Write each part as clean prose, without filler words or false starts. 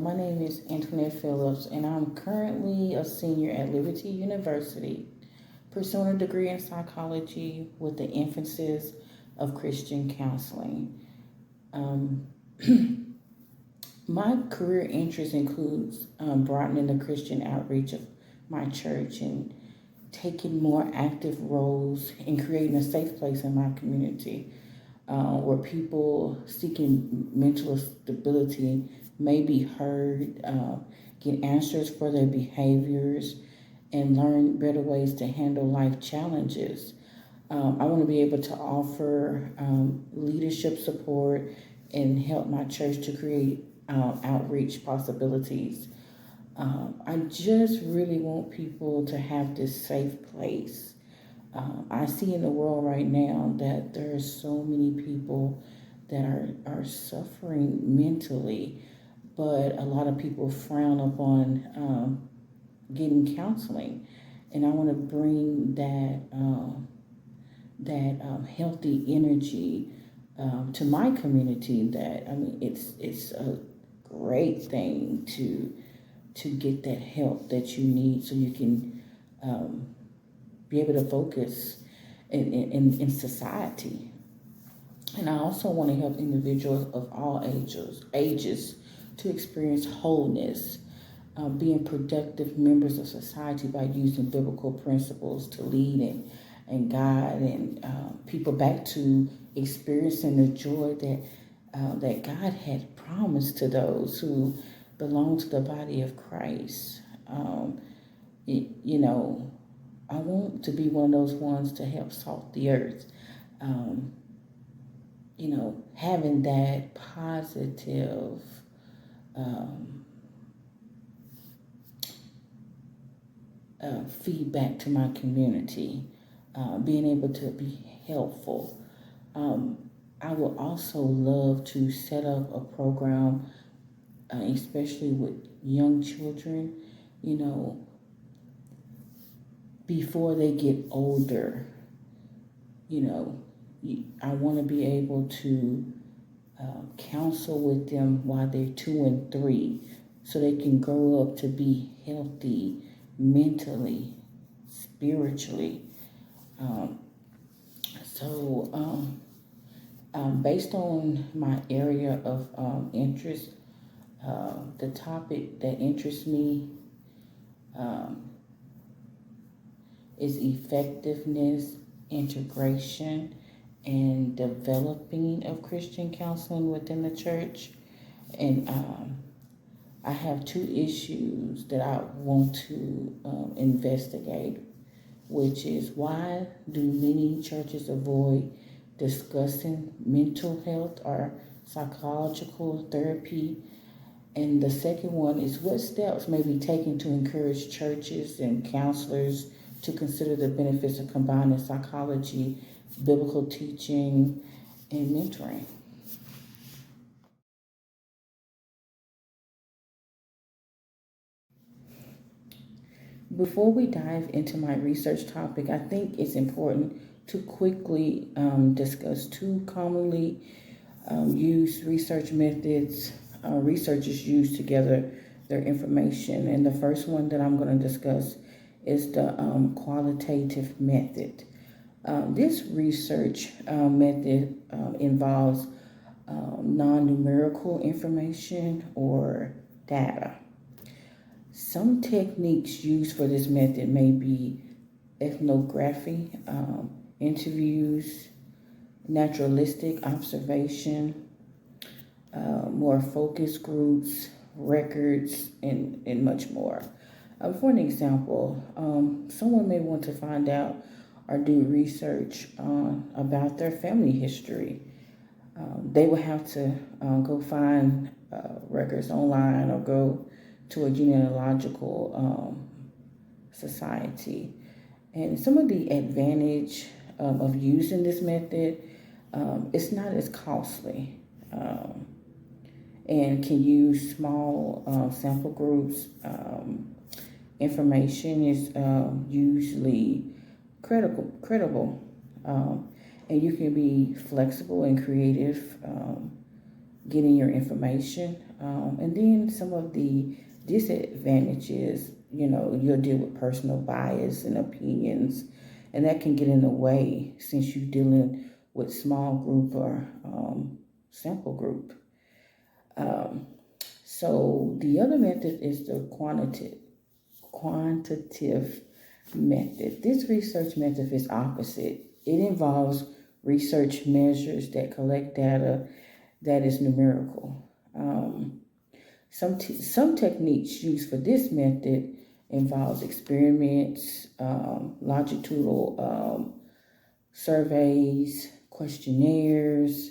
My name is Antoinette Phillips, and I'm currently a senior at Liberty University, pursuing a degree in psychology with the emphasis of Christian counseling. Um, my career interest includes broadening the Christian outreach of my church and taking more active roles in creating a safe place in my community where people seeking mental stability may be heard, get answers for their behaviors, and learn better ways to handle life challenges. I want to be able to offer leadership support and help my church to create outreach possibilities. I just really want people to have this safe place. I see in the world right now that there are so many people that are suffering mentally, but a lot of people frown upon getting counseling. And I want to bring that healthy energy to my community. It's a great thing to get that help that you need so you can be able to focus in society. And I also want to help individuals of all ages to experience wholeness, being productive members of society by using biblical principles to lead and guide and people back to experiencing the joy that God had promised to those who belong to the body of Christ. You know, I want to be one of those ones to help salt the earth. Having that positive feedback to my community, being able to be helpful. I would also love to set up a program, especially with young children, you know, before they get older. You know, I want to be able to counsel with them while they're 2 and 3 so they can grow up to be healthy mentally, spiritually. Based on my area of interest, the topic that interests me um, is effectiveness, integration, and developing of Christian counseling within the church. And I have 2 issues that I want to investigate, which is why do many churches avoid discussing mental health or psychological therapy? And the second one is what steps may be taken to encourage churches and counselors to consider the benefits of combining psychology, biblical teaching, and mentoring. Before we dive into my research topic, I think it's important to quickly discuss 2 commonly used research methods researchers use to gather their information. And the first one that I'm going to discuss is the qualitative method. This research method involves non-numerical information or data. Some techniques used for this method may be ethnography, interviews, naturalistic observation, more focus groups, records, and much more. For an example, someone may want to find out or do research about their family history. They will have to go find records online or go to a genealogical society. And some of the advantage of using this method, it's not as costly and can use small sample groups. Information is usually credible, and you can be flexible and creative getting your information. And then some of the disadvantages, you'll deal with personal bias and opinions, and that can get in the way since you're dealing with small group or sample group. So the other method is the quantitative method. This research method is opposite. It involves research measures that collect data that is numerical. Some techniques used for this method involves experiments, longitudinal surveys, questionnaires,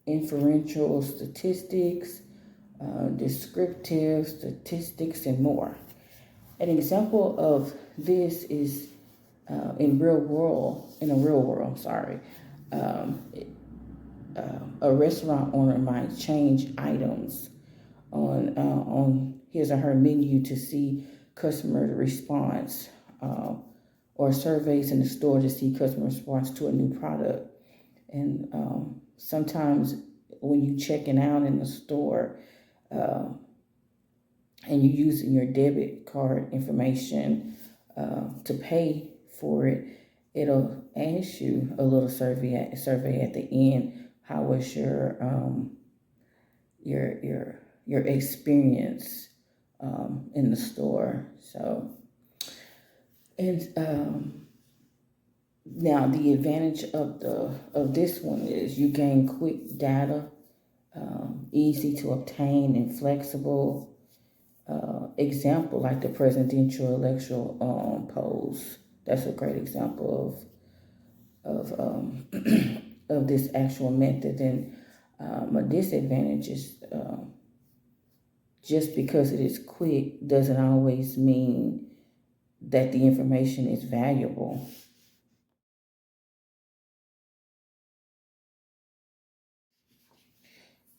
inferential statistics, descriptive statistics, and more. An example of this is in a real world, a restaurant owner might change items on his or her menu to see customer response, or surveys in the store to see customer response to a new product. And sometimes when you checking out in the store and you're using your debit card information to pay for it, it'll ask you a little survey at the end. How was your experience in the store? So, and now the advantage of this one is you gain quick data, easy to obtain and flexible. Example like the presidential electoral polls. That's a great example of of this actual method. And a disadvantage is just because it is quick doesn't always mean that the information is valuable.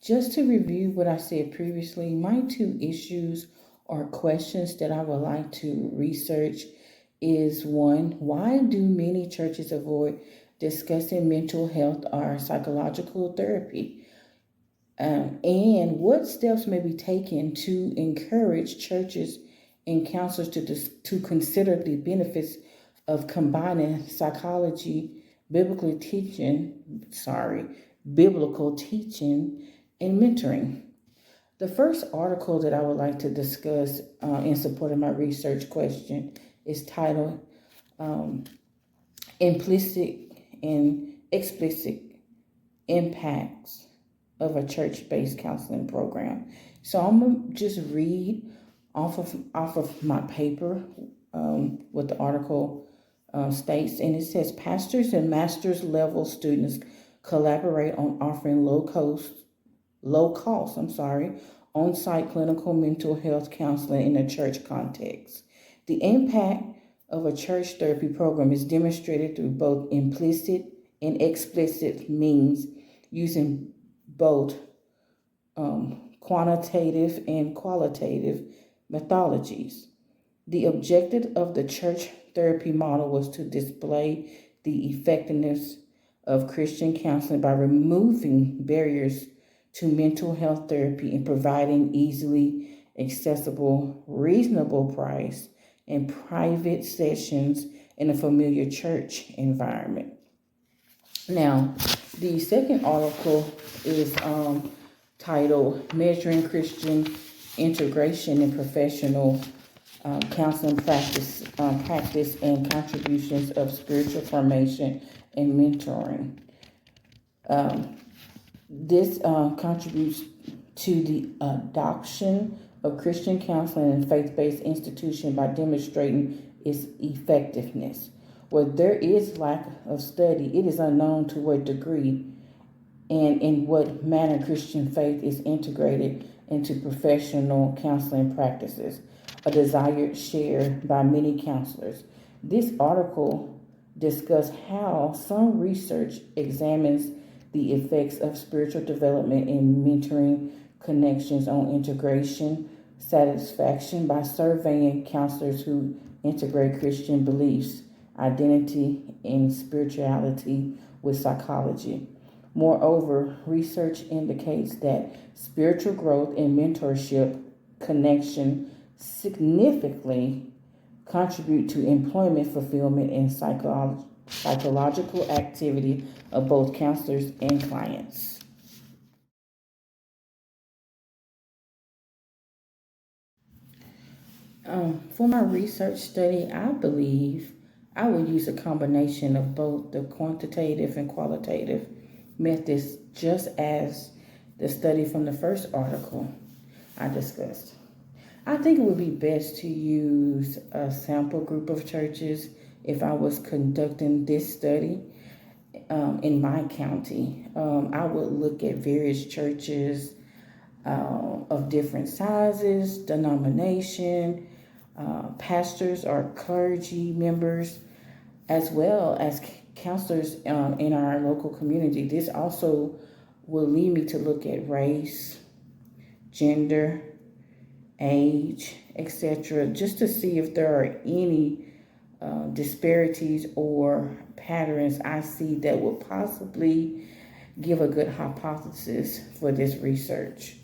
Just to review what I said previously, my two issues or questions that I would like to research is one, why do many churches avoid discussing mental health or psychological therapy? And what steps may be taken to encourage churches and counselors to consider the benefits of combining biblical teaching, and mentoring? The first article that I would like to discuss in support of my research question is titled Implicit and Explicit Impacts of a Church-Based Counseling Program. So I'm going to just read off of my paper what the article states. And it says, pastors and master's level students collaborate on offering low-cost, on-site clinical mental health counseling in a church context. The impact of a church therapy program is demonstrated through both implicit and explicit means, using both quantitative and qualitative methodologies. The objective of the church therapy model was to display the effectiveness of Christian counseling by removing barriers to mental health therapy and providing easily accessible, reasonable price, and private sessions in a familiar church environment. Now, the second article is titled Measuring Christian Integration in Professional Counseling Practice and Contributions of Spiritual Formation and Mentoring. This contributes to the adoption of Christian counseling in faith-based institutions by demonstrating its effectiveness. Where there is lack of study, it is unknown to what degree and in what manner Christian faith is integrated into professional counseling practices, a desired share by many counselors. This article discusses how some research examines the effects of spiritual development and mentoring connections on integration satisfaction by surveying counselors who integrate Christian beliefs, identity, and spirituality with psychology. Moreover, research indicates that spiritual growth and mentorship connection significantly contribute to employment fulfillment and psychological activity of both counselors and clients. For my research study, I believe I would use a combination of both the quantitative and qualitative methods, just as the study from the first article I discussed. I think it would be best to use a sample group of churches if I was conducting this study in my county. I would look at various churches of different sizes, denomination, pastors or clergy members, as well as counselors in our local community. This also will lead me to look at race, gender, age, etc., just to see if there are any disparities or patterns I see that would possibly give a good hypothesis for this research.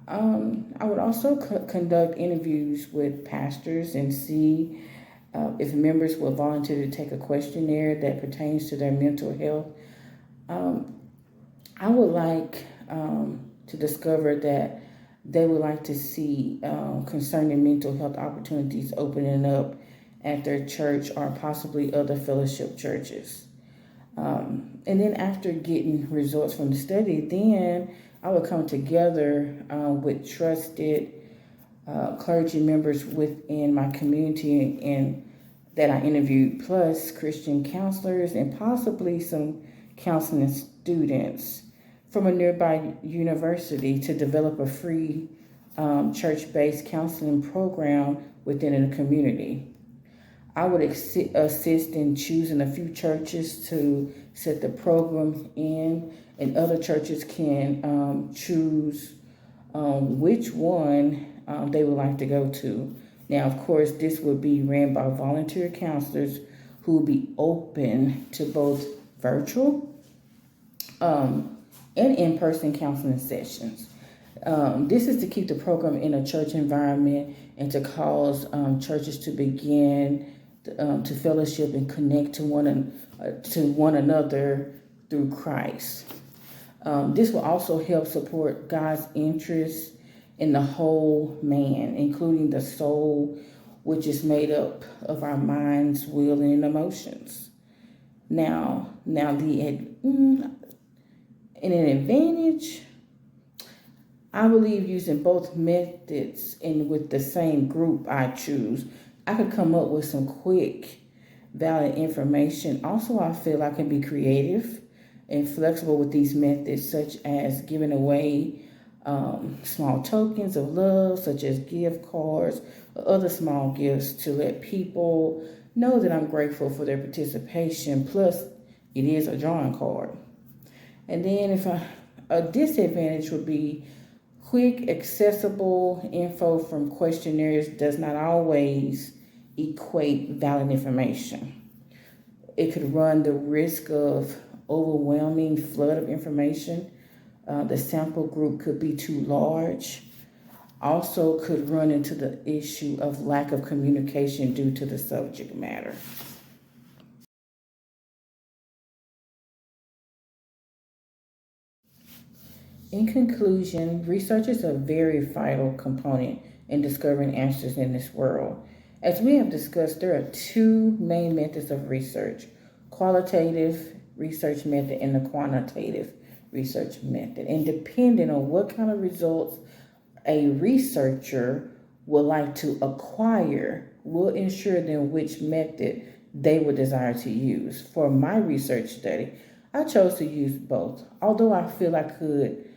I would also conduct interviews with pastors and see if members will volunteer to take a questionnaire that pertains to their mental health. I would like to discover that they would like to see concerning mental health opportunities opening up at their church or possibly other fellowship churches. And then after getting results from the study, then I would come together with trusted clergy members within my community and that I interviewed, plus Christian counselors and possibly some counseling students from a nearby university to develop a free church-based counseling program within a community. I would assist in choosing a few churches to set the program in, and other churches can choose which one they would like to go to. Now, of course, this would be ran by volunteer counselors who will be open to both virtual and in-person counseling sessions. This is to keep the program in a church environment and to cause churches to begin to fellowship and connect to one another through Christ. This will also help support God's interest in the whole man, including the soul, which is made up of our minds, will, and emotions. Now in an advantage, I believe using both methods and with the same group I choose, I could come up with some quick, valid information. Also, I feel I can be creative and flexible with these methods, such as giving away small tokens of love, such as gift cards or other small gifts to let people know that I'm grateful for their participation. Plus, it is a drawing card. And then a disadvantage would be quick, accessible info from questionnaires does not always equate valid information. It could run the risk of overwhelming flood of information. The sample group could be too large. Also could run into the issue of lack of communication due to the subject matter. In conclusion, research is a very vital component in discovering answers in this world. As we have discussed, there are two main methods of research: qualitative research method and the quantitative research method. And depending on what kind of results a researcher would like to acquire will ensure then which method they would desire to use. For my research study, I chose to use both, although I feel I could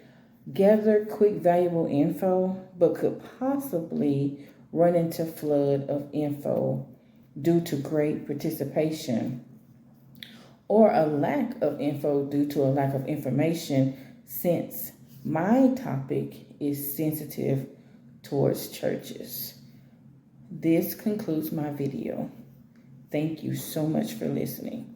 gather quick, valuable info, but could possibly run into flood of info due to great participation or a lack of info due to a lack of information, since my topic is sensitive towards churches. This concludes my video. Thank you so much for listening.